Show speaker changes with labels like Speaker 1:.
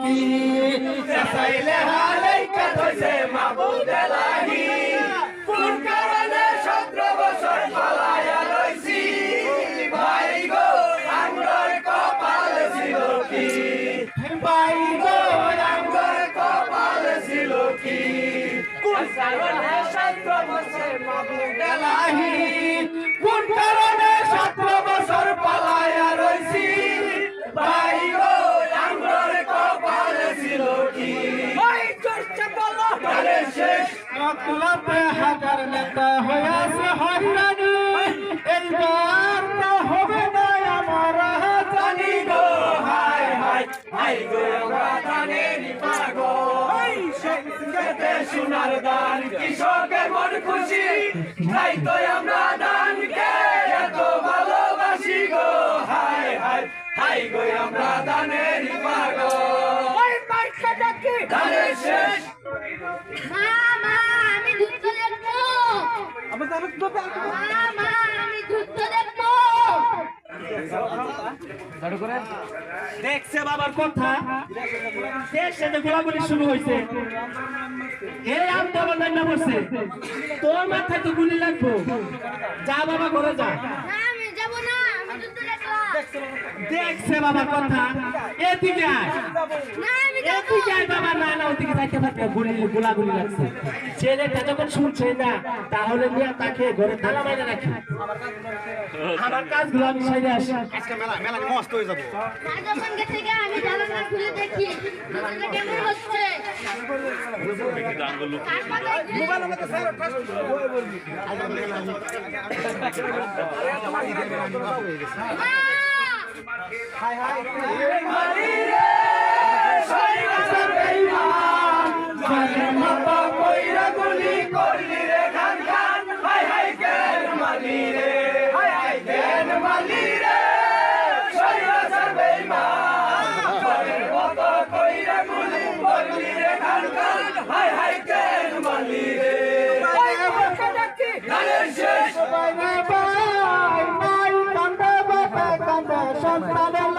Speaker 1: কি চাইলে হালাই কাছে মাহবুব এলাহি কোন কারণে 17 বছর পালায়া রইছি ভাই গো আমরার কপাল ছিল কি ভাই গো আমরার কপাল ছিল কি কোন কারণে 17 বছর মাহবুব এলাহি কোন কারণে 17 বছর পালায়া রইছি ভাই গো আমরার কপাল ছিল কি ওই চর্চা বলো গানের শেষ মতলবে হাজার নেতা হইয়াছে হয়রানি এইবার তো হবে না আমার জানি গো হায় হায় হায় গো আমরা ধানের পাগল খেতে সোনার দান কৃষকের মন খুশি তাই তো আমরা দানকে এত ভালোবাসি গো হায় হায় হায় গো আমরা ধানের পাগল ওই মাইকা ডাকি ধানের শেষ
Speaker 2: মামা আমি যুদ্ধ দেখবো মামা আমি যুদ্ধ দেখবো
Speaker 1: দেখছে বাবার কথা দেশে যে গোলাগুলি শুরু হয়েছে এই আন্দোলন না বসে তোর মাথায় তো গুলি লাগবো যা বাবা ঘরে যা
Speaker 2: আমি যাব না আমি যুদ্ধ দেখলাম
Speaker 1: দেখছে বাবার কথা এদিকে আয়
Speaker 2: না আমি যাব
Speaker 1: এদিকে আয় বাবা না না ওদিকে যাইতে পারবে গোলাগুলি লাগছে ছেলেটা যখন শুনছে না তাহলে নিয়ে তাকে ঘরে তালা মাইরে রাখি আমার কাজগুলো আমি সাইডে আসি
Speaker 3: আজকে মেলা মেলা মস্ত হয়ে যাবো
Speaker 2: না যখন গেছে গা আমি জানালা খুলে দেখি যুদ্ধটা কেমন হচ্ছে মোবাইল আমাকে স্যার
Speaker 3: হাই হাই
Speaker 1: মালি রে শরীরের বেঈমান জানের মাথা কইরা গুলি করলি রে খান খান হাই হাই কেন মালি রে হাই হাই কেন মালি রে শরীরের বেঈমান জানের মাথা কইরা গুলি করলি রে খান খান হাই হাই কেন মালি রে ওই মাথা ডাকি গানের শেষ বাই বাই বাই কান্দে বাবা কান্দে সন্তানের